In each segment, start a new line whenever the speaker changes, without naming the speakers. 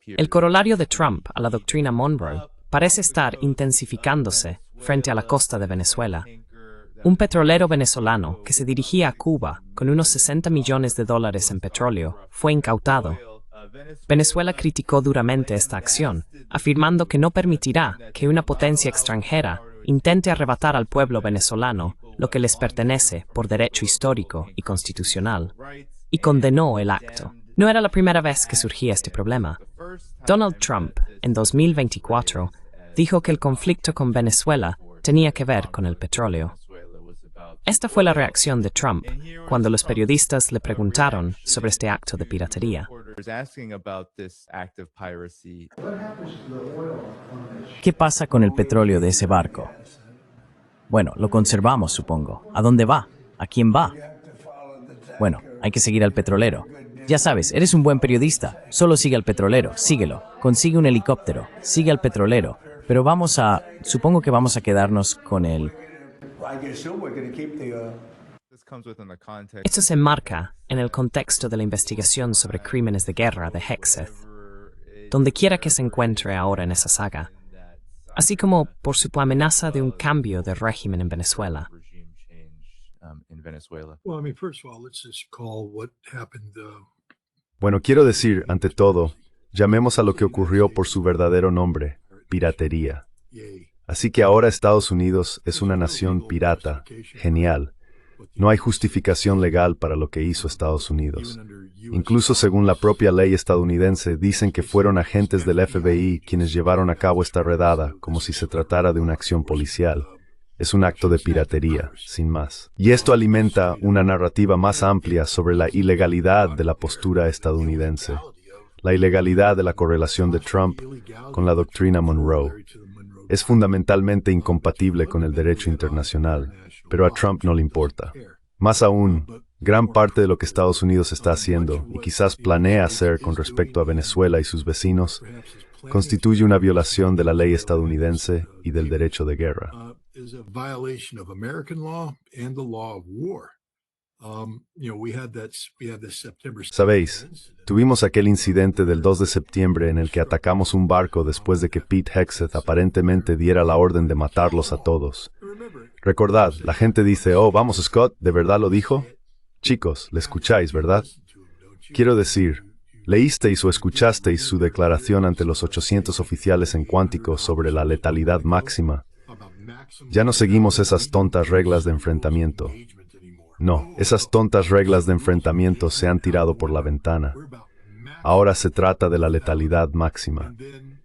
El corolario de Trump a la doctrina Monroe parece estar intensificándose frente a la costa de Venezuela. Un petrolero venezolano que se dirigía a Cuba con unos $60 millones en petróleo fue incautado. Venezuela criticó duramente esta acción, afirmando que no permitirá que una potencia extranjera intente arrebatar al pueblo venezolano lo que les pertenece por derecho histórico y constitucional, y condenó el acto. No era la primera vez que surgía este problema. Donald Trump, en 2024, dijo que el conflicto con Venezuela tenía que ver con el petróleo. Esta fue la reacción de Trump cuando los periodistas le preguntaron sobre este acto de piratería.
¿Qué pasa con el petróleo de ese barco? Bueno, lo conservamos, supongo. ¿A dónde va? ¿A quién va? Bueno, hay que seguir al petrolero. Ya sabes, eres un buen periodista. Solo sigue al petrolero, síguelo. Consigue un helicóptero, sigue al petrolero. Pero supongo que vamos a quedarnos con el...
Esto se enmarca en el contexto de la investigación sobre crímenes de guerra de Hegseth, donde quiera que se encuentre ahora en esa saga, así como por su amenaza de un cambio de régimen en Venezuela.
Bueno, quiero decir, ante todo, llamemos a lo que ocurrió por su verdadero nombre, piratería. Así que ahora Estados Unidos es una nación pirata. Genial. No hay justificación legal para lo que hizo Estados Unidos. Incluso según la propia ley estadounidense, dicen que fueron agentes del FBI quienes llevaron a cabo esta redada, como si se tratara de una acción policial. Es un acto de piratería, sin más. Y esto alimenta una narrativa más amplia sobre la ilegalidad de la postura estadounidense, la ilegalidad de la correlación de Trump con la doctrina Monroe. Es fundamentalmente incompatible con el derecho internacional, pero a Trump no le importa. Más aún, gran parte de lo que Estados Unidos está haciendo, y quizás planea hacer con respecto a Venezuela y sus vecinos, constituye una violación de la ley estadounidense y del derecho de guerra. Sabéis, tuvimos aquel incidente del 2 de septiembre en el que atacamos un barco después de que Pete Hegseth aparentemente diera la orden de matarlos a todos. Recordad, la gente dice, oh, vamos Scott, ¿de verdad lo dijo? Chicos, le escucháis, ¿verdad? Quiero decir, leísteis o escuchasteis su declaración ante los 800 oficiales en Cuántico sobre la letalidad máxima. Ya no seguimos esas tontas reglas de enfrentamiento. No, esas tontas reglas de enfrentamiento se han tirado por la ventana. Ahora se trata de la letalidad máxima.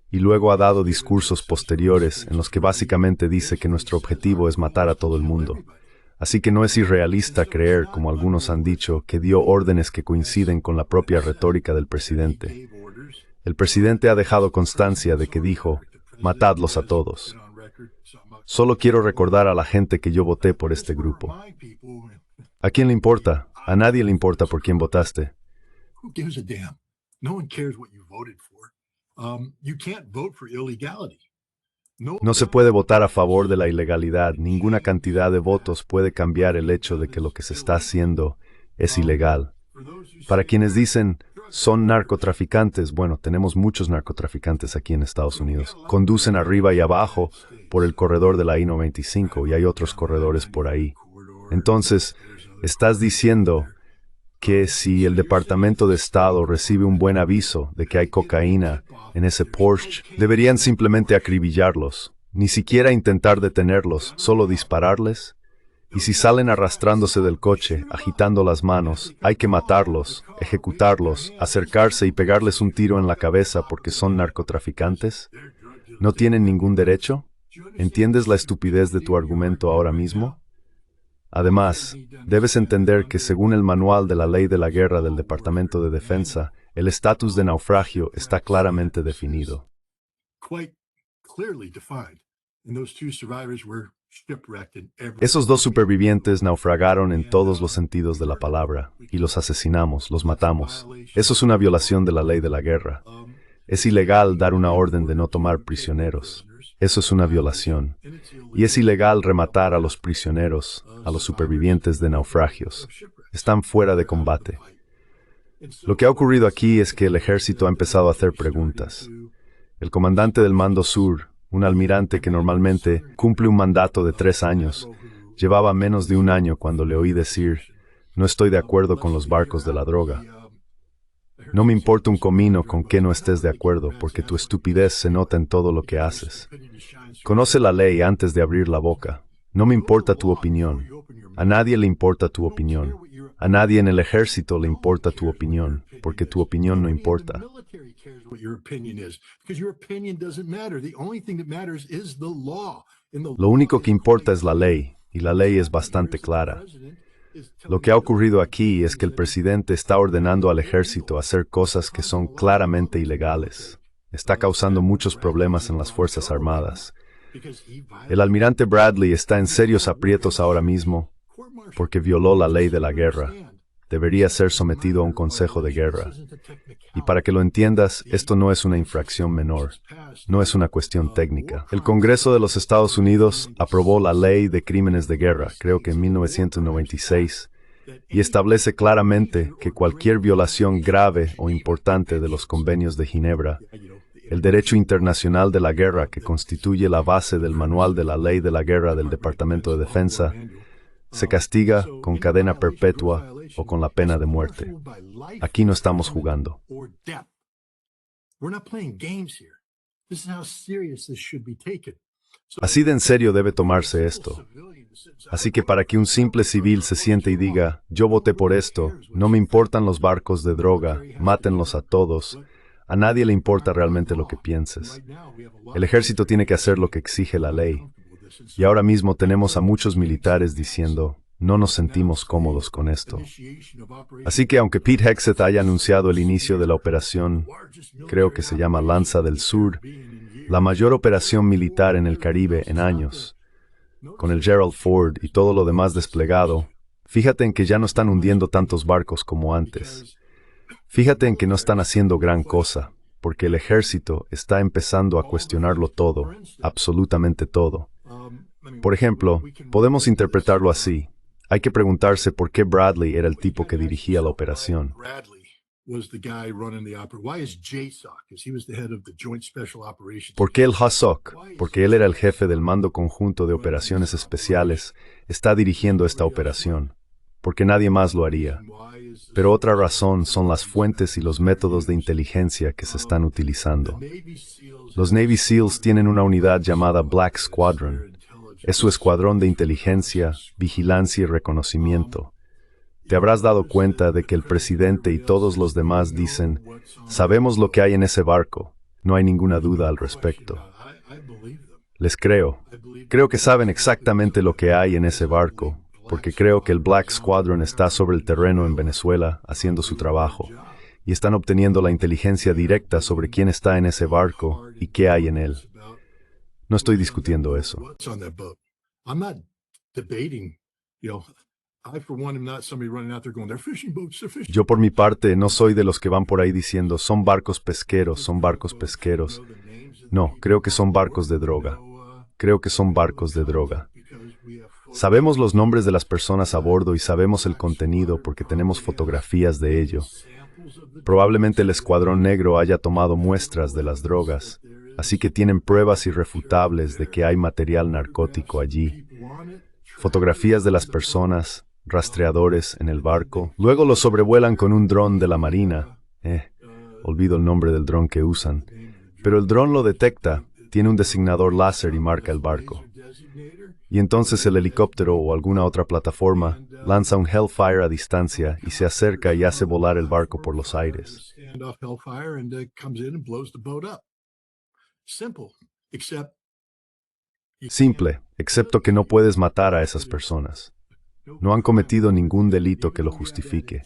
Y luego ha dado discursos posteriores en los que básicamente dice que nuestro objetivo es matar a todo el mundo. Así que no es irrealista creer, como algunos han dicho, que dio órdenes que coinciden con la propia retórica del presidente. El presidente ha dejado constancia de que dijo, matadlos a todos. Solo quiero recordar a la gente que yo voté por este grupo. ¿A quién le importa? A nadie le importa por quién votaste. No se puede votar a favor de la ilegalidad. Ninguna cantidad de votos puede cambiar el hecho de que lo que se está haciendo es ilegal. Para quienes dicen, son narcotraficantes, bueno, tenemos muchos narcotraficantes aquí en Estados Unidos. Conducen arriba y abajo por el corredor de la I-95 y hay otros corredores por ahí. Entonces, estás diciendo que si el Departamento de Estado recibe un buen aviso de que hay cocaína en ese Porsche, deberían simplemente acribillarlos, ni siquiera intentar detenerlos, solo dispararles. Y si salen arrastrándose del coche, agitando las manos, hay que matarlos, ejecutarlos, acercarse y pegarles un tiro en la cabeza porque son narcotraficantes. ¿No tienen ningún derecho? ¿Entiendes la estupidez de tu argumento ahora mismo? Además, debes entender que según el manual de la ley de la guerra del Departamento de Defensa, el estatus de naufragio está claramente definido. Esos dos supervivientes naufragaron en todos los sentidos de la palabra, y los asesinamos, los matamos. Eso es una violación de la ley de la guerra. Es ilegal dar una orden de no tomar prisioneros. Eso es una violación. Y es ilegal rematar a los prisioneros, a los supervivientes de naufragios. Están fuera de combate. Lo que ha ocurrido aquí es que el ejército ha empezado a hacer preguntas. El comandante del Mando Sur, un almirante que normalmente cumple un mandato de 3 años, llevaba menos de un año cuando le oí decir: no estoy de acuerdo con los barcos de la droga. No me importa un comino con que no estés de acuerdo, porque tu estupidez se nota en todo lo que haces. Conoce la ley antes de abrir la boca. No me importa tu opinión. A nadie le importa tu opinión. A nadie en el ejército le importa tu opinión, porque tu opinión no importa. Lo único que importa es la ley, y la ley es bastante clara. Lo que ha ocurrido aquí es que el presidente está ordenando al ejército hacer cosas que son claramente ilegales. Está causando muchos problemas en las Fuerzas Armadas. El almirante Bradley está en serios aprietos ahora mismo porque violó la ley de la guerra. Debería ser sometido a un consejo de guerra. Y para que lo entiendas, esto no es una infracción menor. No es una cuestión técnica. El Congreso de los Estados Unidos aprobó la Ley de Crímenes de Guerra, creo que en 1996, y establece claramente que cualquier violación grave o importante de los convenios de Ginebra, el derecho internacional de la guerra que constituye la base del manual de la Ley de la Guerra del Departamento de Defensa, se castiga con cadena perpetua o con la pena de muerte. Aquí no estamos jugando. Así de en serio debe tomarse esto. Así que para que un simple civil se siente y diga: yo voté por esto, no me importan los barcos de droga, mátenlos a todos, a nadie le importa realmente lo que pienses. El ejército tiene que hacer lo que exige la ley. Y ahora mismo tenemos a muchos militares diciendo: no nos sentimos cómodos con esto. Así que aunque Pete Hegseth haya anunciado el inicio de la operación, creo que se llama Lanza del Sur, la mayor operación militar en el Caribe en años, con el Gerald Ford y todo lo demás desplegado, fíjate en que ya no están hundiendo tantos barcos como antes. Fíjate en que no están haciendo gran cosa, porque el ejército está empezando a cuestionarlo todo, absolutamente todo. Por ejemplo, podemos interpretarlo así. Hay que preguntarse por qué Bradley era el tipo que dirigía la operación. ¿Por qué el HASOC? Porque él era el jefe del Mando Conjunto de Operaciones Especiales, está dirigiendo esta operación. Porque nadie más lo haría. Pero otra razón son las fuentes y los métodos de inteligencia que se están utilizando. Los Navy SEALs tienen una unidad llamada Black Squadron. Es su escuadrón de inteligencia, vigilancia y reconocimiento. Te habrás dado cuenta de que el presidente y todos los demás dicen: sabemos lo que hay en ese barco, no hay ninguna duda al respecto. Les creo. Creo que saben exactamente lo que hay en ese barco, porque creo que el Black Squadron está sobre el terreno en Venezuela haciendo su trabajo, y están obteniendo la inteligencia directa sobre quién está en ese barco y qué hay en él. No estoy discutiendo eso. Yo por mi parte no soy de los que van por ahí diciendo: son barcos pesqueros, son barcos pesqueros. No, creo que son barcos de droga. Creo que son barcos de droga. Sabemos los nombres de las personas a bordo y sabemos el contenido porque tenemos fotografías de ello. Probablemente el Escuadrón Negro haya tomado muestras de las drogas, así que tienen pruebas irrefutables de que hay material narcótico allí. Fotografías de las personas, rastreadores en el barco. Luego lo sobrevuelan con un dron de la Marina. Olvido el nombre del dron que usan. Pero el dron lo detecta, tiene un designador láser y marca el barco. Y entonces el helicóptero o alguna otra plataforma lanza un Hellfire a distancia y se acerca y hace volar el barco por los aires. Simple, excepto que no puedes matar a esas personas. No han cometido ningún delito que lo justifique.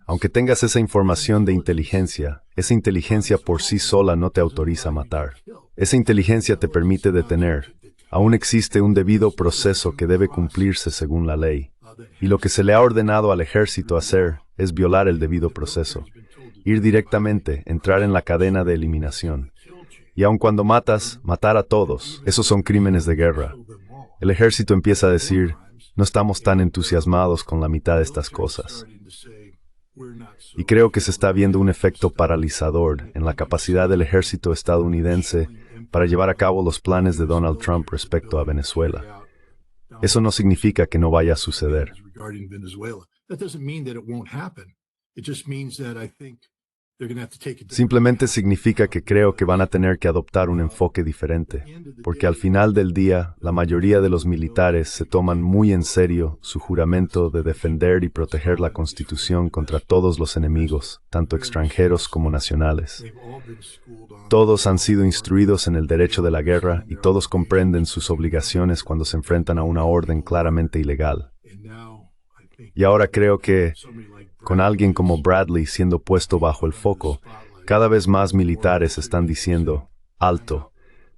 Aunque tengas esa información de inteligencia, esa inteligencia por sí sola no te autoriza a matar. Esa inteligencia te permite detener. Aún existe un debido proceso que debe cumplirse según la ley. Y lo que se le ha ordenado al ejército hacer es violar el debido proceso. Ir directamente, entrar en la cadena de eliminación. Y aun cuando matas, matar a todos. Esos son crímenes de guerra. El ejército empieza a decir: no estamos tan entusiasmados con la mitad de estas cosas. Y creo que se está viendo un efecto paralizador en la capacidad del ejército estadounidense para llevar a cabo los planes de Donald Trump respecto a Venezuela. Eso no significa que no vaya a suceder. Simplemente significa que creo que van a tener que adoptar un enfoque diferente, porque al final del día, la mayoría de los militares se toman muy en serio su juramento de defender y proteger la Constitución contra todos los enemigos, tanto extranjeros como nacionales. Todos han sido instruidos en el derecho de la guerra y todos comprenden sus obligaciones cuando se enfrentan a una orden claramente ilegal. Y ahora creo que, con alguien como Bradley siendo puesto bajo el foco, cada vez más militares están diciendo, alto,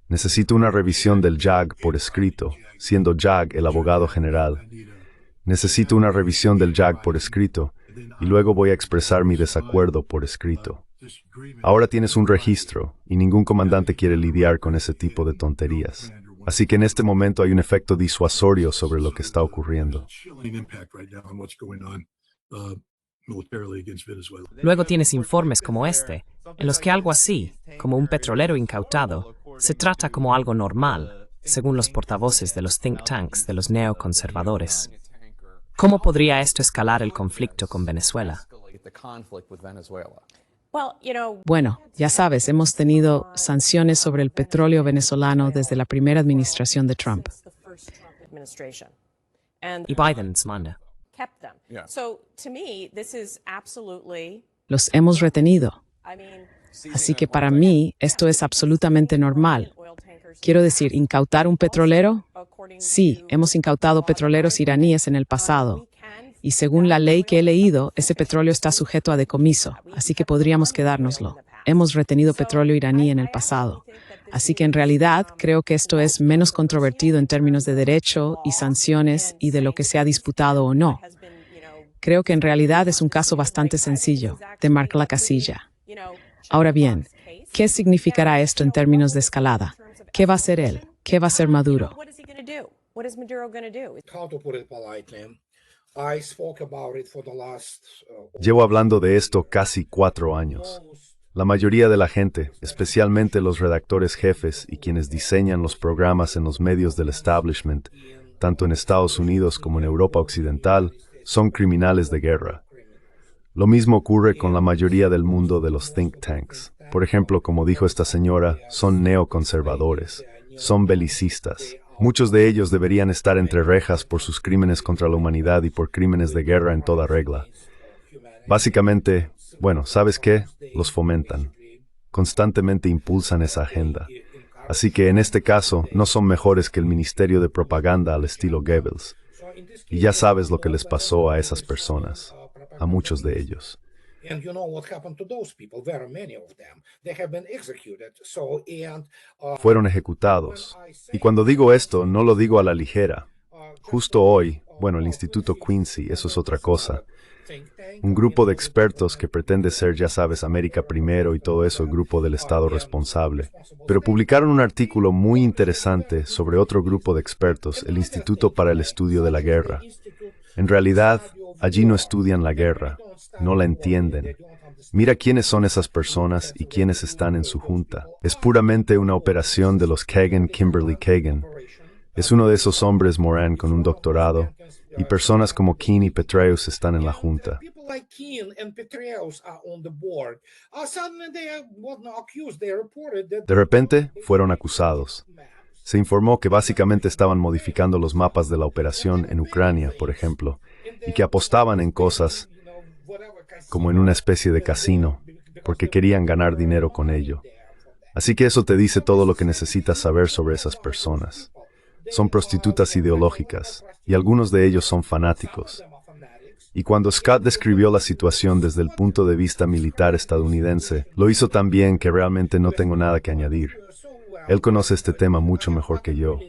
necesito una revisión del JAG por escrito, siendo JAG el abogado general. Necesito una revisión del JAG por escrito, y luego voy a expresar mi desacuerdo por escrito. Ahora tienes un registro, y ningún comandante quiere lidiar con ese tipo de tonterías. Así que en este momento hay un efecto disuasorio sobre lo que está ocurriendo.
Luego tienes informes como este, en los que algo así, como un petrolero incautado, se trata como algo normal, según los portavoces de los think tanks de los neoconservadores. ¿Cómo podría esto escalar el conflicto con Venezuela?
Bueno, ya sabes, hemos tenido sanciones sobre el petróleo venezolano desde la primera administración de Trump.
Y Biden manda.
Los hemos retenido. Así que para mí esto es absolutamente normal. Quiero decir, ¿incautar un petrolero? Sí, hemos incautado petroleros iraníes en el pasado. Y según la ley que he leído, ese petróleo está sujeto a decomiso, así que podríamos quedárnoslo. Hemos retenido petróleo iraní en el pasado. Así que en realidad creo que esto es menos controvertido en términos de derecho y sanciones y de lo que se ha disputado o no. Creo que en realidad es un caso bastante sencillo, de marcar la casilla. Ahora bien, ¿qué significará esto en términos de escalada? ¿Qué va a hacer él? ¿Qué va a hacer Maduro?
Llevo hablando de esto casi 4 años. La mayoría de la gente, especialmente los redactores jefes y quienes diseñan los programas en los medios del establishment, tanto en Estados Unidos como en Europa Occidental, son criminales de guerra. Lo mismo ocurre con la mayoría del mundo de los think tanks. Por ejemplo, como dijo esta señora, son neoconservadores, son belicistas. Muchos de ellos deberían estar entre rejas por sus crímenes contra la humanidad y por crímenes de guerra en toda regla. Básicamente, bueno, ¿sabes qué? Los fomentan. Constantemente impulsan esa agenda. Así que en este caso, no son mejores que el Ministerio de Propaganda al estilo Goebbels. Y ya sabes lo que les pasó a esas personas, a muchos de ellos. Fueron ejecutados. Y cuando digo esto, no lo digo a la ligera. Justo hoy, bueno, el Instituto Quincy, eso es otra cosa. Un grupo de expertos que pretende ser, ya sabes, América Primero y todo eso, el grupo del Estado responsable. Pero publicaron un artículo muy interesante sobre otro grupo de expertos, el Instituto para el Estudio de la Guerra. En realidad, allí no estudian la guerra, no la entienden. Mira quiénes son esas personas y quiénes están en su junta. Es puramente una operación de los Kagan, Kimberly Kagan. Es uno de esos hombres Moran con un doctorado, y personas como Keane y Petraeus están en la junta. De repente, fueron acusados. Se informó que básicamente estaban modificando los mapas de la operación en Ucrania, por ejemplo, y que apostaban en cosas como en una especie de casino, porque querían ganar dinero con ello. Así que eso te dice todo lo que necesitas saber sobre esas personas. Son prostitutas ideológicas, y algunos de ellos son fanáticos. Y cuando Scott describió la situación desde el punto de vista militar estadounidense, lo hizo tan bien que realmente no tengo nada que añadir. Él conoce este tema mucho mejor que yo.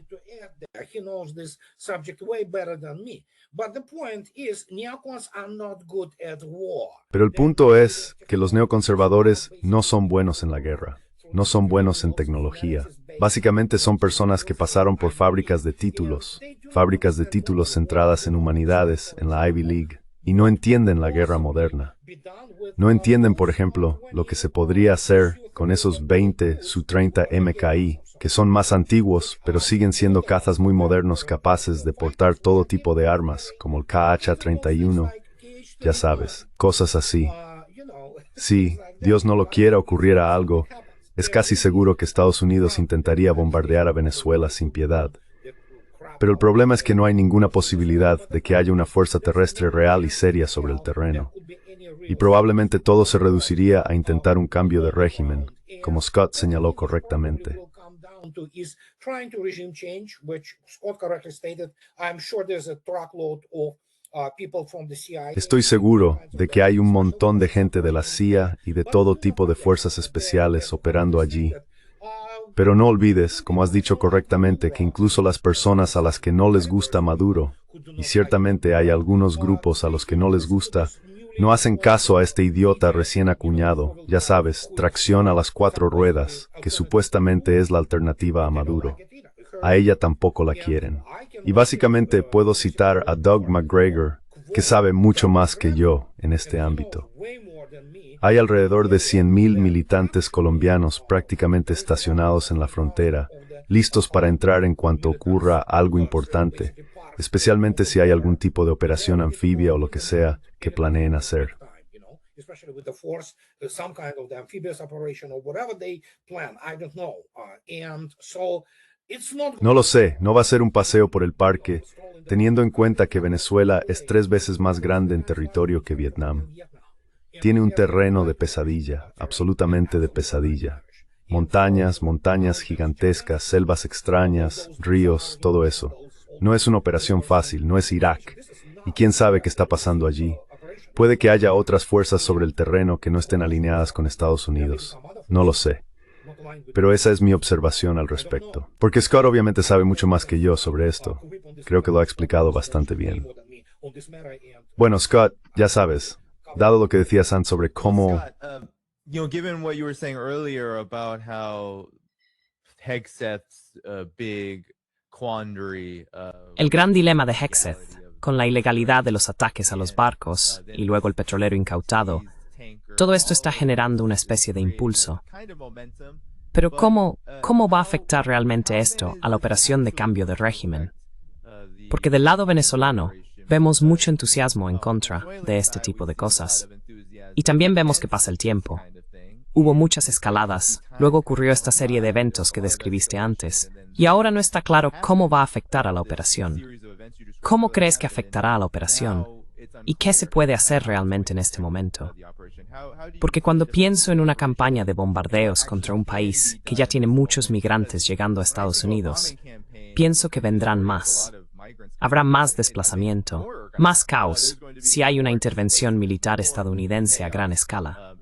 Pero el punto es que los neoconservadores no son buenos en la guerra, no son buenos en tecnología. Básicamente son personas que pasaron por fábricas de títulos centradas en humanidades, en la Ivy League, y no entienden la guerra moderna. No entienden, por ejemplo, lo que se podría hacer con esos 20 Su-30 MKI, que son más antiguos, pero siguen siendo cazas muy modernos capaces de portar todo tipo de armas, como el KH-31, ya sabes, cosas así. Si, Dios no lo quiera, ocurriera algo, es casi seguro que Estados Unidos intentaría bombardear a Venezuela sin piedad. Pero el problema es que no hay ninguna posibilidad de que haya una fuerza terrestre real y seria sobre el terreno. Y probablemente todo se reduciría a intentar un cambio de régimen, como Scott señaló correctamente. Estoy seguro de que hay un montón de gente de la CIA y de todo tipo de fuerzas especiales operando allí. Pero no olvides, como has dicho correctamente, que incluso las personas a las que no les gusta Maduro, y ciertamente hay algunos grupos a los que no les gusta, no hacen caso a este idiota recién acuñado, ya sabes, tracción a las 4 ruedas, que supuestamente es la alternativa a Maduro. A ella tampoco la quieren. Y básicamente puedo citar a Doug McGregor, que sabe mucho más que yo en este ámbito. Hay alrededor de 100.000 militantes colombianos prácticamente estacionados en la frontera, listos para entrar en cuanto ocurra algo importante, especialmente si hay algún tipo de operación anfibia o lo que sea que planeen hacer. No lo sé, no va a ser un paseo por el parque, teniendo en cuenta que Venezuela es 3 veces más grande en territorio que Vietnam. Tiene un terreno de pesadilla, absolutamente de pesadilla. Montañas, montañas gigantescas, selvas extrañas, ríos, todo eso. No es una operación fácil, no es Irak. ¿Y quién sabe qué está pasando allí? Puede que haya otras fuerzas sobre el terreno que no estén alineadas con Estados Unidos. No lo sé. Pero esa es mi observación al respecto. Porque Scott obviamente sabe mucho más que yo sobre esto. Creo que lo ha explicado bastante bien. Bueno, Scott, ya sabes, dado lo que decía San sobre cómo...
Given what you were saying earlier about how Hegseth's big quandary...
El gran dilema de Hegseth, con la ilegalidad de los ataques a los barcos y luego el petrolero incautado, todo esto está generando una especie de impulso. Pero ¿cómo va a afectar realmente esto a la operación de cambio de régimen? Porque del lado venezolano vemos mucho entusiasmo en contra de este tipo de cosas. Y también vemos que pasa el tiempo. Hubo muchas escaladas, luego ocurrió esta serie de eventos que describiste antes, y ahora no está claro cómo va a afectar a la operación. ¿Cómo crees que afectará a la operación? ¿Y qué se puede hacer realmente en este momento? Porque cuando pienso en una campaña de bombardeos contra un país que ya tiene muchos migrantes llegando a Estados Unidos, pienso que vendrán más. Habrá más desplazamiento, más caos, si hay una intervención militar estadounidense a gran escala.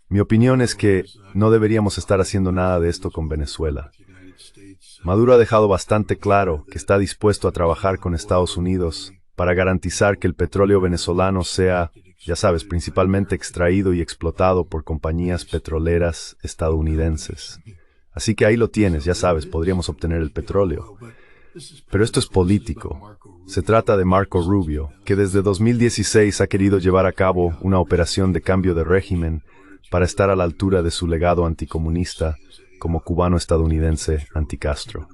Mi opinión es que no deberíamos estar haciendo nada de esto con Venezuela. Maduro ha dejado bastante claro que está dispuesto a trabajar con Estados Unidos para garantizar que el petróleo venezolano sea, ya sabes, principalmente extraído y explotado por compañías petroleras estadounidenses. Así que ahí lo tienes, ya sabes, podríamos obtener el petróleo. Pero esto es político. Se trata de Marco Rubio, que desde 2016 ha querido llevar a cabo una operación de cambio de régimen para estar a la altura de su legado anticomunista como cubano-estadounidense anti-Castro.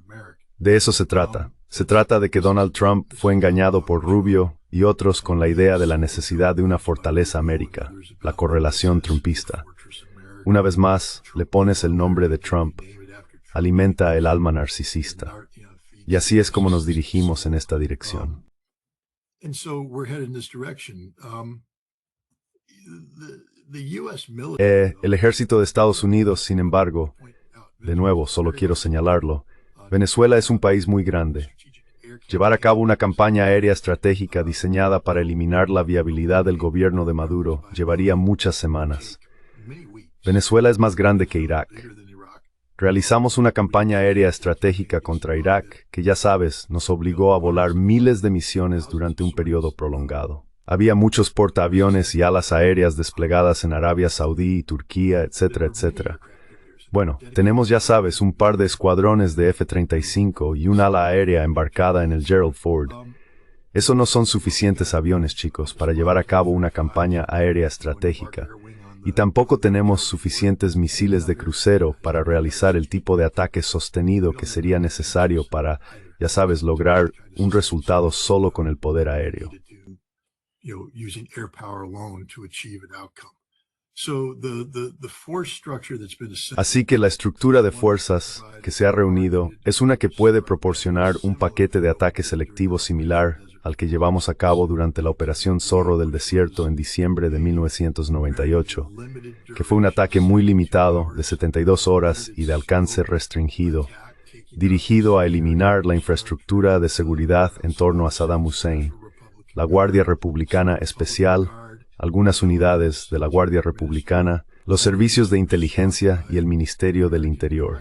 De eso se trata. Se trata de que Donald Trump fue engañado por Rubio y otros con la idea de la necesidad de una fortaleza América, la correlación trumpista. Una vez más, le pones el nombre de Trump, alimenta el alma narcisista. Y así es como nos dirigimos en esta dirección. El ejército de Estados Unidos, sin embargo, de nuevo, solo quiero señalarlo, Venezuela es un país muy grande. Llevar a cabo una campaña aérea estratégica diseñada para eliminar la viabilidad del gobierno de Maduro llevaría muchas semanas. Venezuela es más grande que Irak. Realizamos una campaña aérea estratégica contra Irak que, ya sabes, nos obligó a volar miles de misiones durante un periodo prolongado. Había muchos portaaviones y alas aéreas desplegadas en Arabia Saudí y Turquía, etcétera, etcétera. Bueno, tenemos, ya sabes, un par de escuadrones de F-35 y un ala aérea embarcada en el Gerald Ford. Eso no son suficientes aviones, chicos, para llevar a cabo una campaña aérea estratégica. Y tampoco tenemos suficientes misiles de crucero para realizar el tipo de ataque sostenido que sería necesario para, ya sabes, lograr un resultado solo con el poder aéreo. Así que la estructura de fuerzas que se ha reunido es una que puede proporcionar un paquete de ataque selectivo similar al que llevamos a cabo durante la Operación Zorro del Desierto en diciembre de 1998, que fue un ataque muy limitado de 72 horas y de alcance restringido, dirigido a eliminar la infraestructura de seguridad en torno a Saddam Hussein, la Guardia Republicana Especial, algunas unidades de la Guardia Republicana, los servicios de inteligencia y el Ministerio del Interior.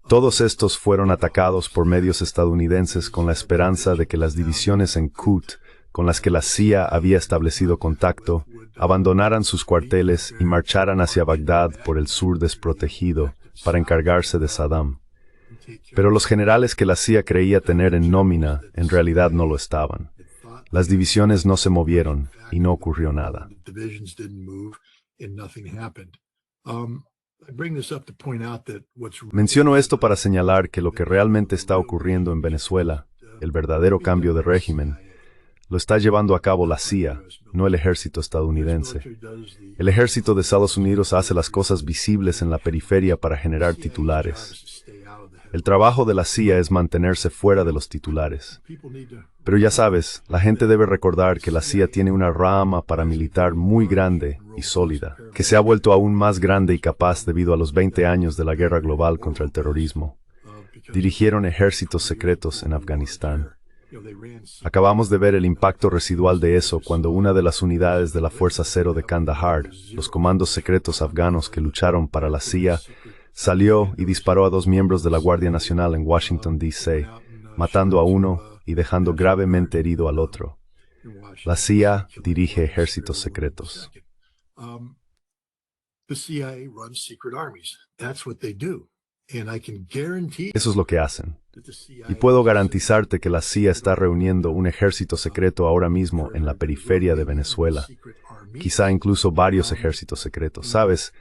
Todos estos fueron atacados por medios estadounidenses con la esperanza de que las divisiones en Qut, con las que la CIA había establecido contacto, abandonaran sus cuarteles y marcharan hacia Bagdad por el sur desprotegido para encargarse de Saddam. Pero los generales que la CIA creía tener en nómina en realidad no lo estaban. Las divisiones no se movieron y no ocurrió nada. Menciono esto para señalar que lo que realmente está ocurriendo en Venezuela, el verdadero cambio de régimen, lo está llevando a cabo la CIA, no el ejército estadounidense. El ejército de Estados Unidos hace las cosas visibles en la periferia para generar titulares. El trabajo de la CIA es mantenerse fuera de los titulares. Pero ya sabes, la gente debe recordar que la CIA tiene una rama paramilitar muy grande y sólida, que se ha vuelto aún más grande y capaz debido a los 20 años de la guerra global contra el terrorismo. Dirigieron ejércitos secretos en Afganistán. Acabamos de ver el impacto residual de eso cuando una de las unidades de la Fuerza Cero de Kandahar, los comandos secretos afganos que lucharon para la CIA, salió y disparó a 2 miembros de la Guardia Nacional en Washington, D.C., matando a uno y dejando gravemente herido al otro. La CIA dirige ejércitos secretos. Eso es lo que hacen. Y puedo garantizarte que la CIA está reuniendo un ejército secreto ahora mismo en la periferia de Venezuela. Quizá incluso varios ejércitos secretos. ¿Sabes?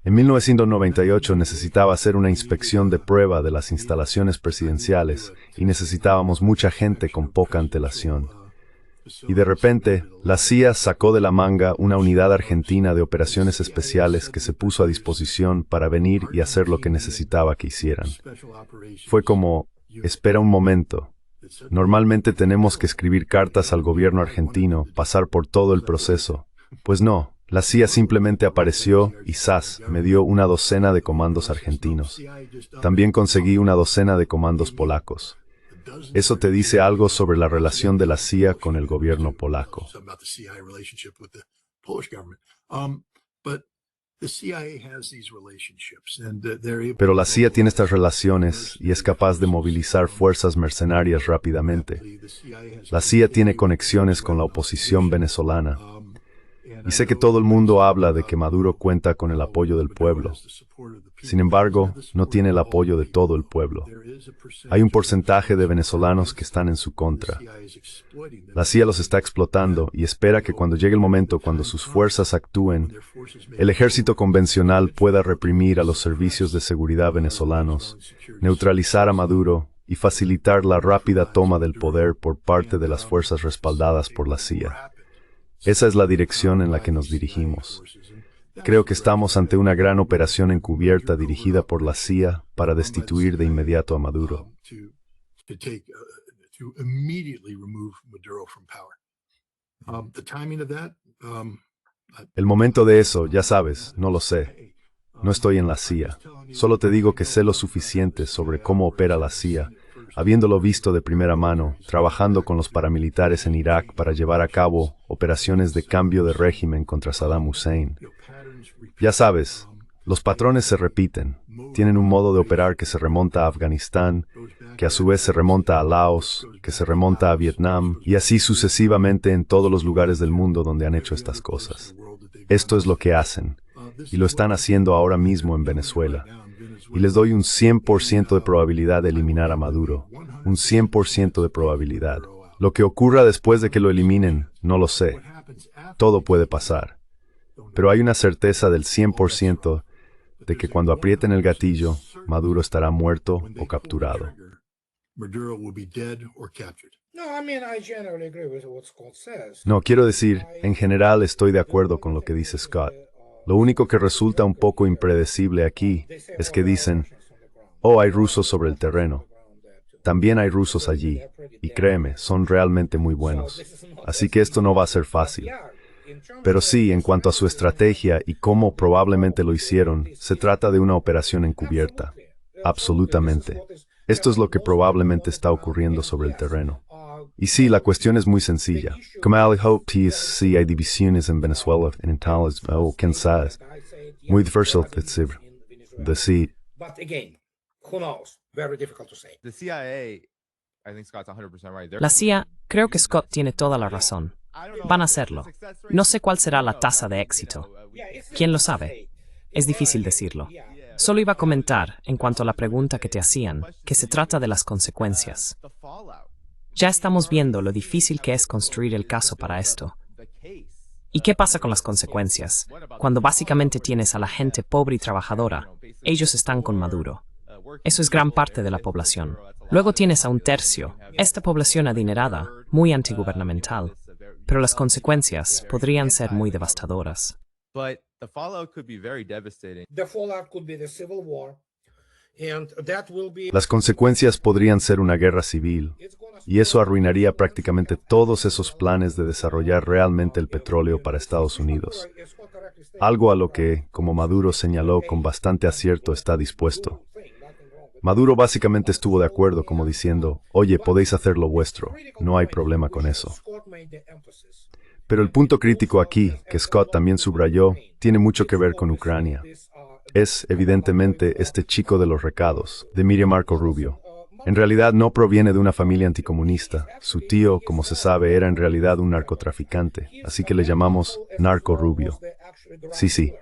En 1998 necesitaba hacer una inspección de prueba de las instalaciones presidenciales y necesitábamos mucha gente con poca antelación. Y de repente, la CIA sacó de la manga una unidad argentina de operaciones especiales que se puso a disposición para venir y hacer lo que necesitaba que hicieran. Fue como, espera un momento. Normalmente tenemos que escribir cartas al gobierno argentino, pasar por todo el proceso. Pues no. La CIA simplemente apareció y ¡zas! Me dio una docena de comandos argentinos. También conseguí una docena de comandos polacos. Eso te dice algo sobre la relación de la CIA con el gobierno polaco. Pero la CIA tiene estas relaciones y es capaz de movilizar fuerzas mercenarias rápidamente. La CIA tiene conexiones con la oposición venezolana. Y sé que todo el mundo habla de que Maduro cuenta con el apoyo del pueblo. Sin embargo, no tiene el apoyo de todo el pueblo. Hay un porcentaje de venezolanos que están en su contra. La CIA los está explotando y espera que cuando llegue el momento cuando sus fuerzas actúen, el ejército convencional pueda reprimir a los servicios de seguridad venezolanos, neutralizar a Maduro y facilitar la rápida toma del poder por parte de las fuerzas respaldadas por la CIA. Esa es la dirección en la que nos dirigimos. Creo que estamos ante una gran operación encubierta dirigida por la CIA para destituir de inmediato a Maduro. El momento de eso, ya sabes, no lo sé. No estoy en la CIA. Solo te digo que sé lo suficiente sobre cómo opera la CIA, habiéndolo visto de primera mano, trabajando con los paramilitares en Irak para llevar a cabo operaciones de cambio de régimen contra Saddam Hussein. Ya sabes, los patrones se repiten. Tienen un modo de operar que se remonta a Afganistán, que a su vez se remonta a Laos, que se remonta a Vietnam, y así sucesivamente en todos los lugares del mundo donde han hecho estas cosas. Esto es lo que hacen. y lo están haciendo ahora mismo en Venezuela. Y les doy un 100% de probabilidad de eliminar a Maduro. Un 100% de probabilidad. Lo que ocurra después de que lo eliminen, no lo sé. Todo puede pasar. Pero hay una certeza del 100% de que cuando aprieten el gatillo, Maduro estará muerto o capturado. No, quiero decir, en general estoy de acuerdo con lo que dice Scott. Lo único que resulta un poco impredecible aquí es que dicen, oh, hay rusos sobre el terreno. También hay rusos allí, y créeme, son realmente muy buenos. Así que esto no va a ser fácil. Pero sí, en cuanto a su estrategia y cómo probablemente lo hicieron, se trata de una operación encubierta. Absolutamente. Esto es lo que probablemente está ocurriendo sobre el terreno. Y sí, la cuestión es muy sencilla. Como sí hay divisiones en Venezuela, en tales, o quizás, muy difícil decir.
The CIA, I think Scott's 100% right.
La CIA, creo que Scott tiene toda la razón. Van a hacerlo. No sé cuál será la tasa de éxito. ¿Quién lo sabe? Es difícil decirlo. Solo iba a comentar, en cuanto a la pregunta que te hacían, que se trata de las consecuencias. Ya estamos viendo lo difícil que es construir el caso para esto. ¿Y qué pasa con las consecuencias? Cuando básicamente tienes a la gente pobre y trabajadora, ellos están con Maduro. Eso es gran parte de la población. Luego tienes a un tercio, esta población adinerada, muy antigubernamental. Pero las consecuencias podrían ser muy devastadoras.
But the fallout could be very devastating.
Las consecuencias podrían ser una guerra civil, y eso arruinaría prácticamente todos esos planes de desarrollar realmente el petróleo para Estados Unidos. Algo a lo que, como Maduro señaló con bastante acierto, está dispuesto. Maduro básicamente estuvo de acuerdo como diciendo, oye, podéis hacer lo vuestro, no hay problema con eso. Pero el punto crítico aquí, que Scott también subrayó, tiene mucho que ver con Ucrania. Es, evidentemente, este chico de los recados, de Miriam Marco Rubio. En realidad no proviene de una familia anticomunista. Su tío, como se sabe, era en realidad un narcotraficante, así que le llamamos Narco Rubio. Sí.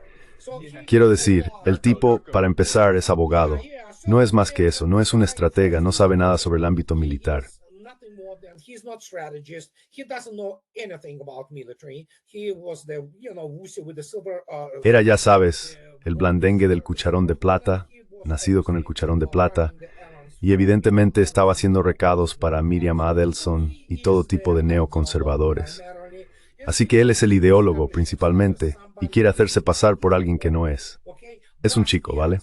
Quiero decir, el tipo, para empezar, es abogado. No es más que eso, no es un estratega, no sabe nada sobre el ámbito militar. Era, ya sabes, el blandengue del cucharón de plata, nacido con el cucharón de plata, y evidentemente estaba haciendo recados para Miriam Adelson y todo tipo de neoconservadores. Así que él es el ideólogo principalmente, y quiere hacerse pasar por alguien que no es. Es un chico, ¿vale?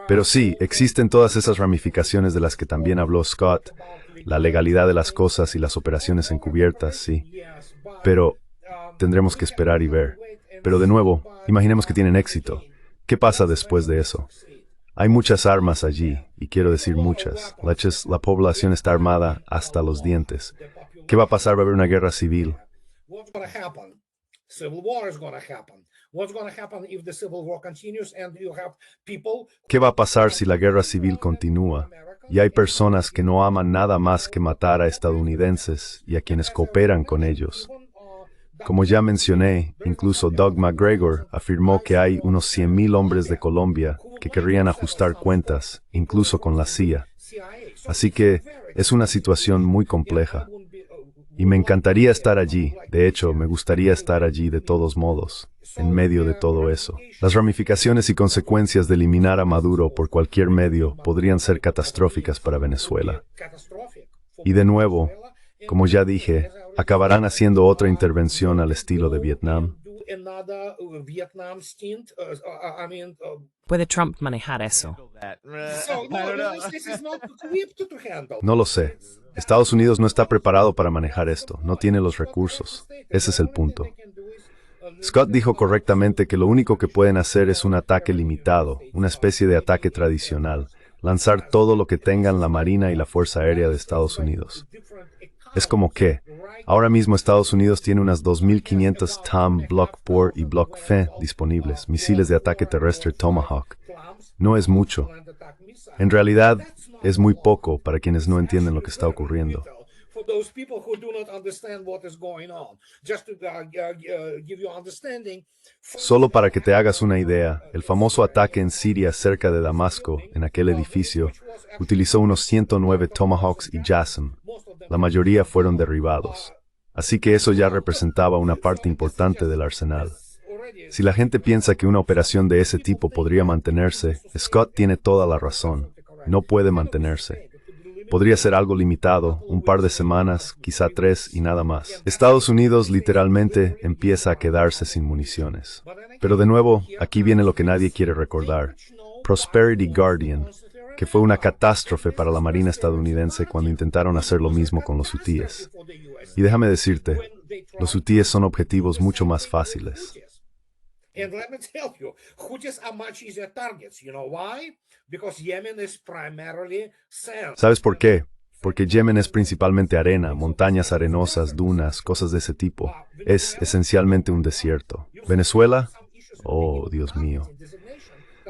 Pero sí, existen todas esas ramificaciones de las que también habló Scott, la legalidad de las cosas y las operaciones encubiertas, sí. Pero tendremos que esperar y ver. Pero de nuevo, imaginemos que tienen éxito. ¿Qué pasa después de eso? Hay muchas armas allí, y quiero decir muchas. La población está armada hasta los dientes. ¿Qué va a pasar? Va a haber una guerra civil. ¿Qué va a pasar si la guerra civil continúa? Y hay personas que no aman nada más que matar a estadounidenses y a quienes cooperan con ellos. Como ya mencioné, incluso Doug McGregor afirmó que hay unos 100,000 hombres de Colombia que querrían ajustar cuentas, incluso con la CIA. Así que es una situación muy compleja. Y me encantaría estar allí, de hecho, me gustaría estar allí de todos modos, en medio de todo eso. Las ramificaciones y consecuencias de eliminar a Maduro por cualquier medio podrían ser catastróficas para Venezuela. Y de nuevo, como ya dije, acabarán haciendo otra intervención al estilo de Vietnam.
¿Puede Trump manejar eso?
No lo sé. Estados Unidos no está preparado para manejar esto, no tiene los recursos. Ese es el punto. Scott dijo correctamente que lo único que pueden hacer es un ataque limitado, una especie de ataque tradicional, lanzar todo lo que tengan la Marina y la Fuerza Aérea de Estados Unidos. Es como que, ahora mismo Estados Unidos tiene unas 2.500 TAM Block POR y Block FE disponibles, misiles de ataque terrestre Tomahawk. No es mucho. En realidad, es muy poco para quienes no entienden lo que está ocurriendo.
for those people who do not understand what is going on. Just to give you understanding.
Solo para que te hagas una idea, el famoso ataque en Siria cerca de Damasco, en aquel edificio, utilizó unos 109 Tomahawks y JASSM. La mayoría fueron derribados. Así que eso ya representaba una parte importante del arsenal. Si la gente piensa que una operación de ese tipo podría mantenerse, Scott tiene toda la razón. No puede mantenerse. Podría ser algo limitado, un par de semanas, quizá 3 y nada más. Estados Unidos literalmente empieza a quedarse sin municiones. Pero de nuevo, aquí viene lo que nadie quiere recordar. Prosperity Guardian, que fue una catástrofe para la Marina estadounidense cuando intentaron hacer lo mismo con los hutíes. Y déjame decirte, los hutíes son objetivos mucho más fáciles.
And let me tell you, Houthis are much easier targets. You know why? Because Yemen is primarily sand.
¿Sabes por qué? Porque Yemen es principalmente arena, montañas arenosas, dunas, cosas de ese tipo. Es esencialmente un desierto. ¿Venezuela? Oh, Dios mío.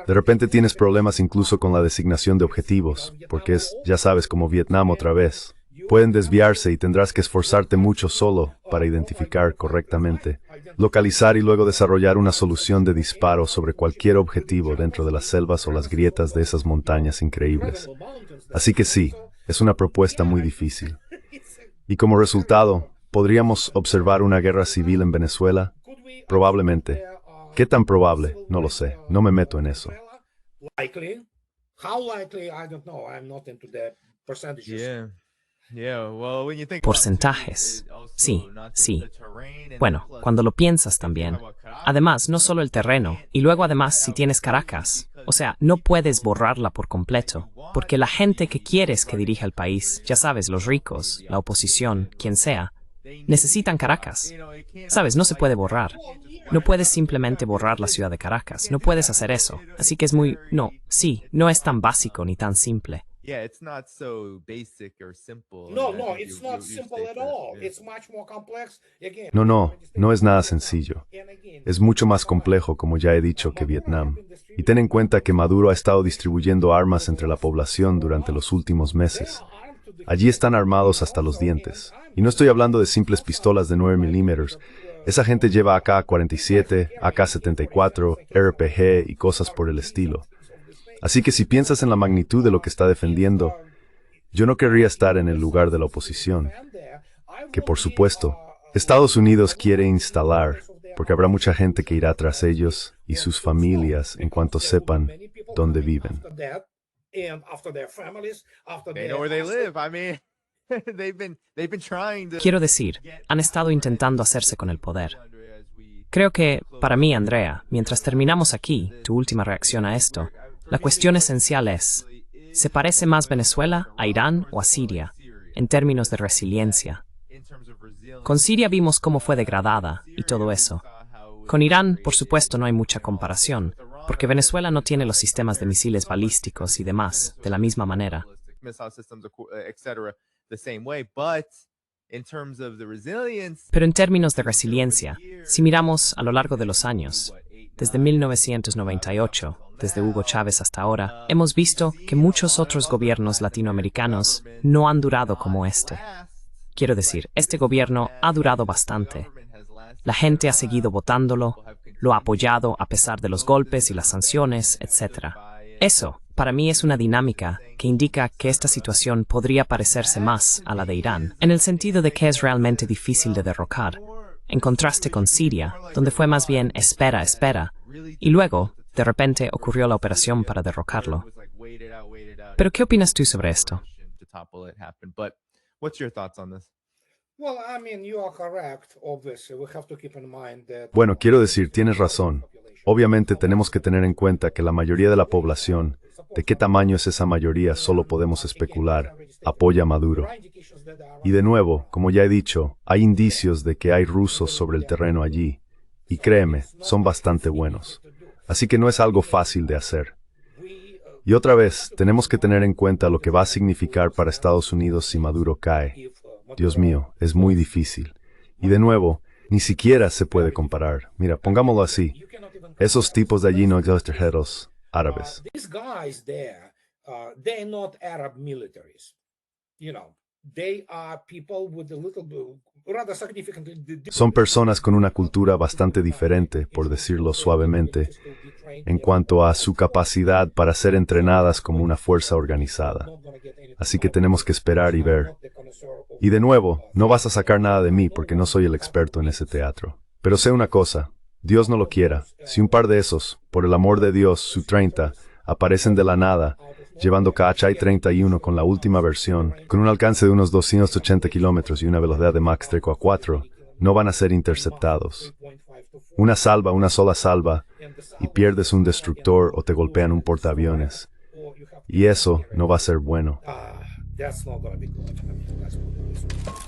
De repente tienes problemas incluso con la designación de objetivos, porque es, ya sabes, como Vietnam otra vez. Pueden desviarse y tendrás que esforzarte mucho solo para identificar correctamente, localizar y luego desarrollar una solución de disparo sobre cualquier objetivo dentro de las selvas o las grietas de esas montañas increíbles. Así que sí, es una propuesta muy difícil. Y como resultado, ¿podríamos observar una guerra civil en Venezuela? Probablemente. ¿Qué tan probable? No lo sé. No me meto en eso.
Likely. How likely? I don't know. I'm not into the percentages.
Porcentajes. Sí, sí. Bueno, cuando lo piensas también. Además, no solo el terreno, y luego además si tienes Caracas. O sea, no puedes borrarla por completo, porque la gente que quieres que dirija el país, ya sabes, los ricos, la oposición, quien sea, necesitan Caracas. Sabes, no se puede borrar. No puedes simplemente borrar la ciudad de Caracas. No puedes hacer eso. Así que es muy... No, sí, no es tan básico ni tan simple.
No, it's not simple at all. It's much more complex. Again,
No es nada sencillo. Es mucho más complejo, como ya he dicho, que Vietnam. Y ten en cuenta que Maduro ha estado distribuyendo armas entre la población durante los últimos meses. Allí están armados hasta los dientes. Y no estoy hablando de simples pistolas de 9 milímetros. Esa gente lleva AK-47, AK-74, RPG y cosas por el estilo. Así que si piensas en la magnitud de lo que está defendiendo, yo no querría estar en el lugar de la oposición, que por supuesto, Estados Unidos quiere instalar, porque habrá mucha gente que irá tras ellos y sus familias en cuanto sepan dónde viven.
Quiero decir, han estado intentando hacerse con el poder. Creo que, para mí, Andrea, mientras terminamos aquí, tu última reacción a esto, la cuestión esencial es, ¿se parece más Venezuela a Irán o a Siria, en términos de resiliencia? Con Siria vimos cómo fue degradada y todo eso. Con Irán, por supuesto, no hay mucha comparación, porque Venezuela no tiene los sistemas de misiles balísticos y demás, de la misma manera. Pero en términos de resiliencia, si miramos a lo largo de los años, desde 1998, desde Hugo Chávez hasta ahora, hemos visto que muchos otros gobiernos latinoamericanos no han durado como este. Quiero decir, este gobierno ha durado bastante. La gente ha seguido votándolo, lo ha apoyado a pesar de los golpes y las sanciones, etc. Eso, para mí, es una dinámica que indica que esta situación podría parecerse más a la de Irán, en el sentido de que es realmente difícil de derrocar, en contraste con Siria, donde fue más bien espera, y luego, de repente, ocurrió la operación para derrocarlo. ¿Pero qué opinas tú sobre esto?
Bueno, quiero decir, tienes razón. Obviamente tenemos que tener en cuenta que la mayoría de la población, de qué tamaño es esa mayoría, solo podemos especular, apoya a Maduro. Y de nuevo, como ya he dicho, hay indicios de que hay rusos sobre el terreno allí. Y créeme, son bastante buenos. Así que no es algo fácil de hacer. Y otra vez, tenemos que tener en cuenta lo que va a significar para Estados Unidos si Maduro cae. Dios mío, es muy difícil. Y de nuevo, ni siquiera se puede comparar. Mira, pongámoslo así. Esos tipos de allí no son extranjeros árabes.
they are people with a little rather significantly
Son personas con una cultura bastante diferente, por decirlo suavemente, en cuanto a su capacidad para ser entrenadas como una fuerza organizada. Así que tenemos que esperar y ver. Y de nuevo, no vas a sacar nada de mí porque no soy el experto en ese teatro. Pero sé una cosa, Dios no lo quiera. Si un par de esos, por el amor de Dios, su 30, aparecen de la nada, llevando KHI 31 con la última versión, con un alcance de unos 280 kilómetros y una velocidad de Mach 3,4, no van a ser interceptados. Una sola salva, y pierdes un destructor o te golpean un portaaviones. Y eso no va a ser bueno.
that's not gonna be good. I mean, let's put it this way.